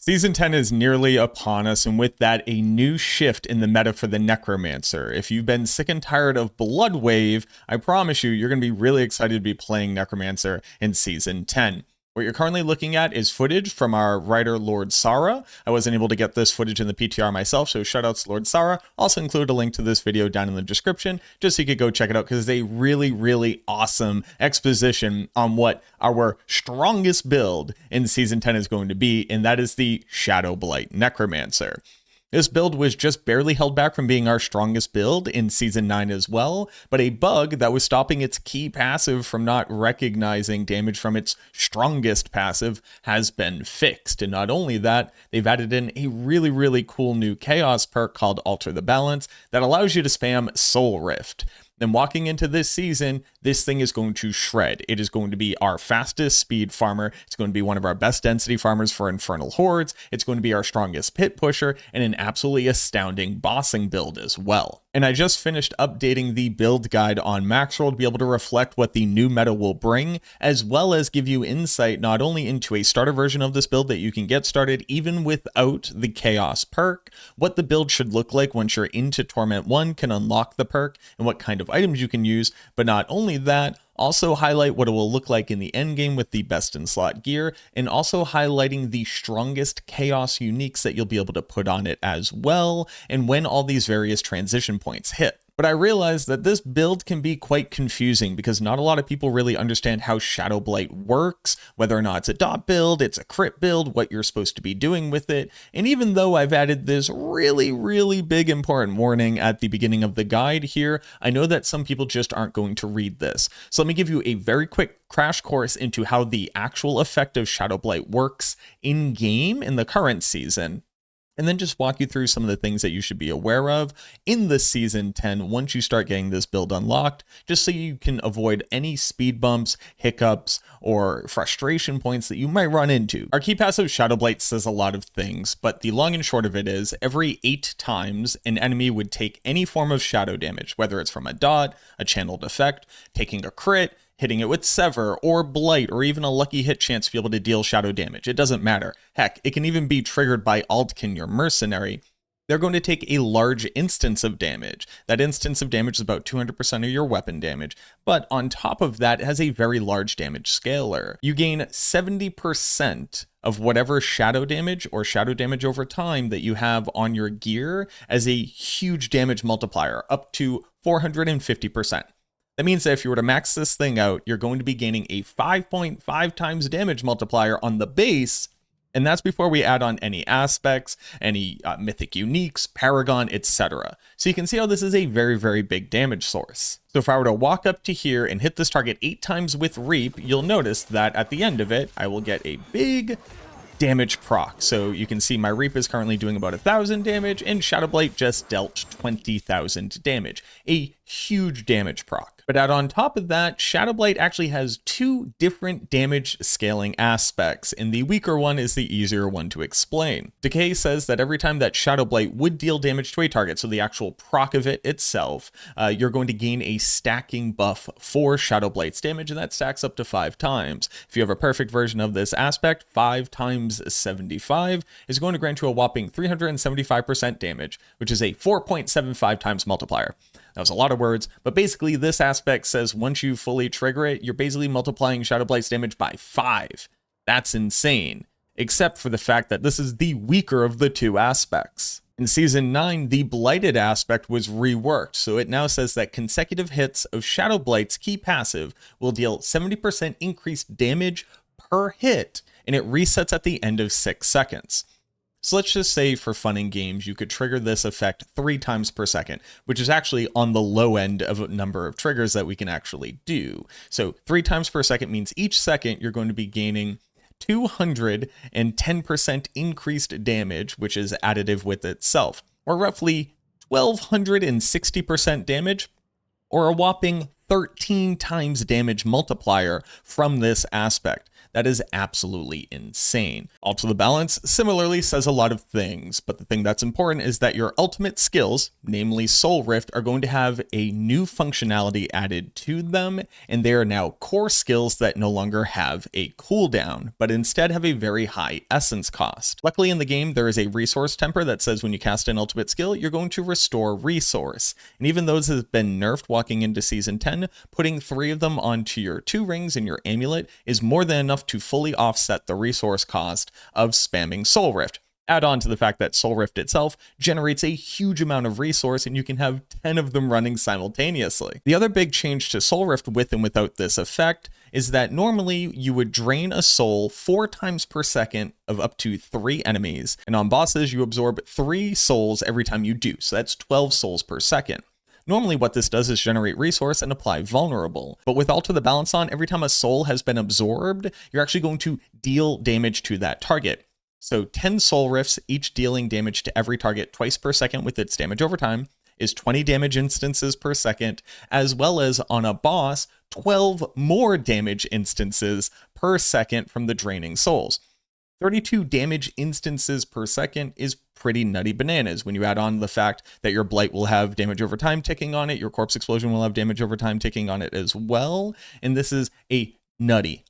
Season 10 is nearly upon us, and with that, a new shift in the meta for the Necromancer. If you've been sick and tired of Blood Wave, I promise you, you're going to be really excited to be playing Necromancer in Season 10. What you're currently looking at is footage from our writer, Lord Sara. I wasn't able to get this footage in the PTR myself, so shoutouts to Lord Sara. Also include a link to this video down in the description, just so you could go check it out, because it's a really awesome exposition on what our strongest build in Season 10 is going to be, and that is the Shadow Blight Necromancer. This build was just barely held back from being our strongest build in Season 9 as well, but a bug that was stopping its key passive from not recognizing damage from its strongest passive has been fixed. And not only that, they've added in a really cool new chaos perk called Alter the Balance that allows you to spam Soul Rift. Then walking into this season, this thing is going to shred. It is going to be our fastest speed farmer. It's going to be one of our best density farmers for Infernal Hordes. It's going to be our strongest pit pusher and an absolutely astounding bossing build as well. And I just finished updating the build guide on Maxroll to be able to reflect what the new meta will bring, as well as give you insight not only into a starter version of this build that you can get started even without the Chaos perk, what the build should look like once you're into Torment 1 can unlock the perk, and what kind of items you can use, but not only that, also highlight what it will look like in the endgame with the best in slot gear, and also highlighting the strongest chaos uniques that you'll be able to put on it as well, and when all these various transition points hit. But I realized that this build can be quite confusing because not a lot of people really understand how Shadow Blight works, whether or not it's a dot build, it's a crit build, what you're supposed to be doing with it. And even though I've added this really big important warning at the beginning of the guide here, I know that some people just aren't going to read this. So let me give you a very quick crash course into how the actual effect of Shadow Blight works in game in the current season, and then just walk you through some of the things that you should be aware of in the Season 10 once you start getting this build unlocked, just so you can avoid any speed bumps, hiccups, or frustration points that you might run into. Our key passive Shadow Blight says a lot of things, but the long and short of it is every 8 times an enemy would take any form of shadow damage, whether it's from a dot, a channeled effect, taking a crit, hitting it with Sever, or Blight, or even a lucky hit chance to be able to deal shadow damage. It doesn't matter. Heck, it can even be triggered by Aldkin, your mercenary. They're going to take a large instance of damage. That instance of damage is about 200% of your weapon damage, but on top of that, it has a very large damage scaler. You gain 70% of whatever shadow damage or shadow damage over time that you have on your gear as a huge damage multiplier, up to 450%. That means that if you were to max this thing out, you're going to be gaining a 5.5 times damage multiplier on the base, and that's before we add on any aspects, any mythic uniques, paragon, etc. So you can see how this is a very big damage source. So if I were to walk up to here and hit this target 8 times with Reap, you'll notice that at the end of it, I will get a big damage proc. So you can see my Reap is currently doing about 1,000 damage, and Shadow Blight just dealt 20,000 damage. A huge damage proc. But on top of that, Shadow Blight actually has 2 different damage scaling aspects, and the weaker one is the easier one to explain. Decay says that every time that Shadow Blight would deal damage to a target, so the actual proc of it itself, you're going to gain a stacking buff for Shadow Blight's damage, and that stacks up to 5 times. If you have a perfect version of this aspect, 5 times 75 is going to grant you a whopping 375% damage, which is a 4.75 times multiplier. That was a lot of words, but basically this aspect says once you fully trigger it, you're basically multiplying Shadow Blight's damage by 5. That's insane, except for the fact that this is the weaker of the 2 aspects. In Season 9, the Blighted aspect was reworked, so it now says that consecutive hits of Shadow Blight's key passive will deal 70% increased damage per hit, and it resets at the end of 6 seconds. So let's just say for fun and games, you could trigger this effect 3 times per second, which is actually on the low end of a number of triggers that we can actually do. So 3 times per second means each second you're going to be gaining 210% increased damage, which is additive with itself, or roughly 1,260% damage, or a whopping 13 times damage multiplier from this aspect. That is absolutely insane. Also, the balance similarly says a lot of things, but the thing that's important is that your ultimate skills, namely Soul Rift, are going to have a new functionality added to them, and they are now core skills that no longer have a cooldown, but instead have a very high essence cost. Luckily in the game, there is a resource temper that says when you cast an ultimate skill, you're going to restore resource. And even though this has been nerfed walking into Season 10, putting 3 of them onto your 2 rings and your amulet is more than enough to fully offset the resource cost of spamming Soul Rift. Add on to the fact that Soul Rift itself generates a huge amount of resource and you can have 10 of them running simultaneously. The other big change to Soul Rift with and without this effect is that normally you would drain a soul 4 times per second of up to 3 enemies, and on bosses you absorb 3 souls every time you do, so that's 12 souls per second. Normally what this does is generate resource and apply vulnerable, but with Alter the Balance on, every time a soul has been absorbed, you're actually going to deal damage to that target. So 10 soul rifts, each dealing damage to every target twice per second with its damage over time, is 20 damage instances per second, as well as on a boss, 12 more damage instances per second from the draining souls. 32 damage instances per second is pretty nutty bananas when you add on the fact that your Blight will have damage over time ticking on it, your Corpse Explosion will have damage over time ticking on it as well, and this is a nutty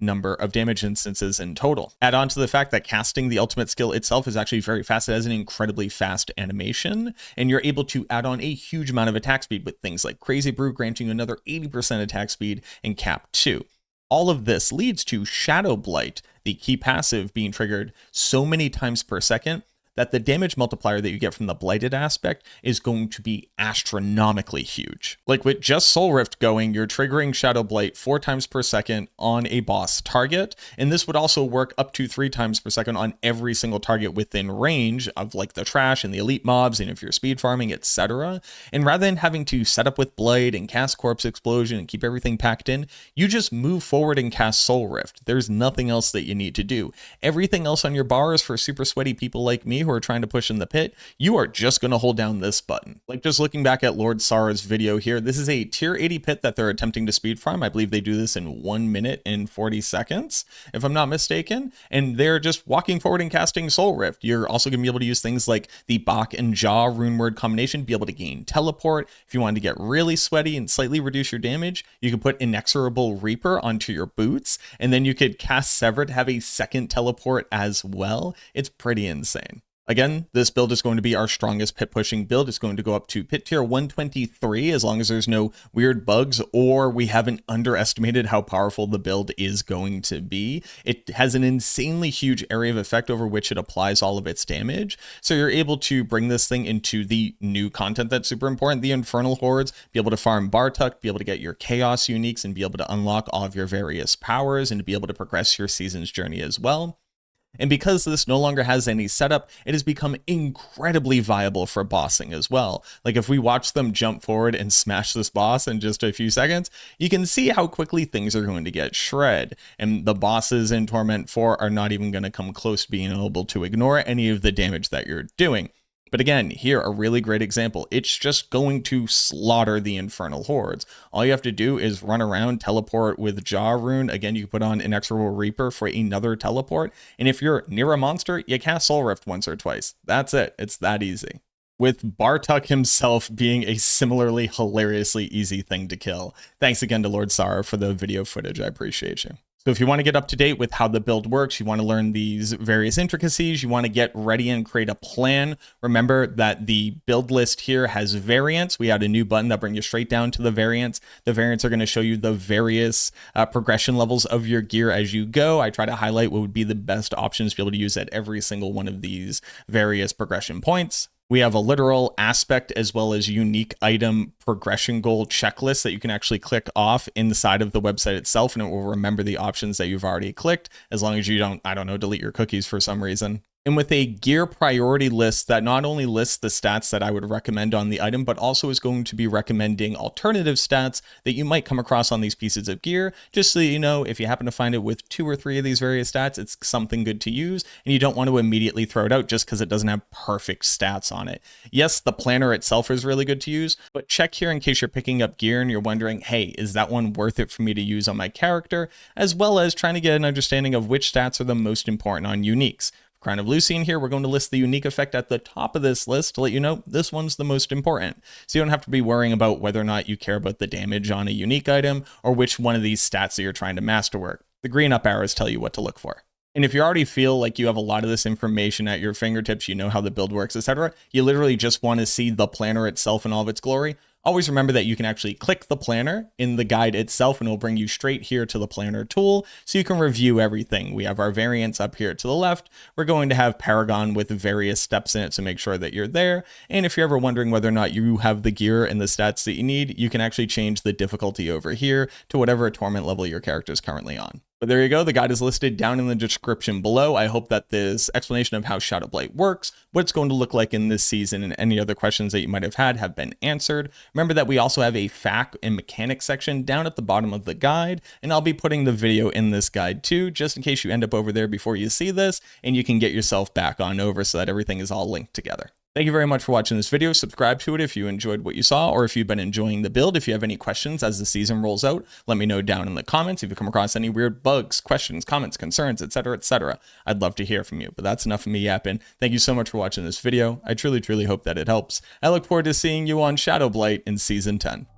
number of damage instances in total. Add on to the fact that casting the ultimate skill itself is actually very fast. It has an incredibly fast animation, and you're able to add on a huge amount of attack speed with things like Crazy Brew granting you another 80% attack speed and Cap 2. All of this leads to Shadow Blight, the key passive being triggered so many times per second that the damage multiplier that you get from the blighted aspect is going to be astronomically huge. Like with just Soul Rift going, you're triggering Shadow Blight 4 times per second on a boss target, and this would also work up to 3 times per second on every single target within range of like the trash and the elite mobs, and if you're speed farming, etc. And rather than having to set up with Blight and cast Corpse Explosion and keep everything packed in, you just move forward and cast Soul Rift. There's nothing else that you need to do. Everything else on your bar is for super sweaty people like me who are trying to push in the pit. You are just going to hold down this button. Like just looking back at Lord Sara's video here, this is a tier 80 pit that they're attempting to speed farm. I believe they do this in 1 minute and 40 seconds, if I'm not mistaken. And they're just walking forward and casting Soul Rift. You're also going to be able to use things like the Bach and Jaw rune word combination, be able to gain teleport. If you wanted to get really sweaty and slightly reduce your damage, you could put Inexorable Reaper onto your boots, and then you could cast Sever to have a second teleport as well. It's pretty insane. Again, this build is going to be our strongest pit pushing build. It's going to go up to pit tier 123 as long as there's no weird bugs or we haven't underestimated how powerful the build is going to be. It has an insanely huge area of effect over which it applies all of its damage. So you're able to bring this thing into the new content that's super important, the Infernal Hordes, be able to farm Bartuck, be able to get your Chaos uniques and be able to unlock all of your various powers and to be able to progress your season's journey as well. And because this no longer has any setup, it has become incredibly viable for bossing as well. Like if we watch them jump forward and smash this boss in just a few seconds, you can see how quickly things are going to get shred. And the bosses in Torment 4 are not even going to come close to being able to ignore any of the damage that you're doing. But again, here, a really great example. It's just going to slaughter the Infernal Hordes. All you have to do is run around, teleport with Jaw Rune. Again, you can put on Inexorable Reaper for another teleport. And if you're near a monster, you cast Soul Rift once or twice. That's it. It's that easy. With Bartuck himself being a similarly hilariously easy thing to kill. Thanks again to Lord Sara for the video footage. I appreciate you. So if you want to get up to date with how the build works, you want to learn these various intricacies, you want to get ready and create a plan, remember that the build list here has variants. We add a new button that brings you straight down to the variants. The variants are going to show you the various progression levels of your gear as you go. I try to highlight what would be the best options to be able to use at every single one of these various progression points. We have a literal aspect as well as unique item progression goal checklist that you can actually click off inside of the website itself, and it will remember the options that you've already clicked as long as you don't, delete your cookies for some reason. And with a gear priority list that not only lists the stats that I would recommend on the item, but also is going to be recommending alternative stats that you might come across on these pieces of gear, just so you know, if you happen to find it with 2 or 3 of these various stats, it's something good to use, and you don't want to immediately throw it out just because it doesn't have perfect stats on it. Yes, the planner itself is really good to use, but check here in case you're picking up gear and you're wondering, hey, is that one worth it for me to use on my character, as well as trying to get an understanding of which stats are the most important on uniques. Crown of Lucian here, we're going to list the unique effect at the top of this list to let you know this one's the most important. So you don't have to be worrying about whether or not you care about the damage on a unique item or which one of these stats that you're trying to masterwork. The green up arrows tell you what to look for. And if you already feel like you have a lot of this information at your fingertips, you know how the build works, etc., you literally just want to see the planner itself in all of its glory, always remember that you can actually click the planner in the guide itself and it'll bring you straight here to the planner tool so you can review everything. We have our variants up here to the left. We're going to have Paragon with various steps in it to make sure that you're there. And if you're ever wondering whether or not you have the gear and the stats that you need, you can actually change the difficulty over here to whatever torment level your character is currently on. But there you go, the guide is listed down in the description below. I hope that this explanation of how Shadow Blight works, what it's going to look like in this season, and any other questions that you might have been answered. Remember that we also have a FAQ and mechanics section down at the bottom of the guide, and I'll be putting the video in this guide too, just in case you end up over there before you see this, and you can get yourself back on over so that everything is all linked together. Thank you very much for watching this video. Subscribe to it if you enjoyed what you saw, or if you've been enjoying the build. If you have any questions as the season rolls out, let me know down in the comments. If you come across any weird bugs, questions, comments, concerns, etc., etc., I'd love to hear from you. But that's enough of me yapping. Thank you so much for watching this video. I truly, truly hope that it helps. I look forward to seeing you on Shadow Blight in Season 10.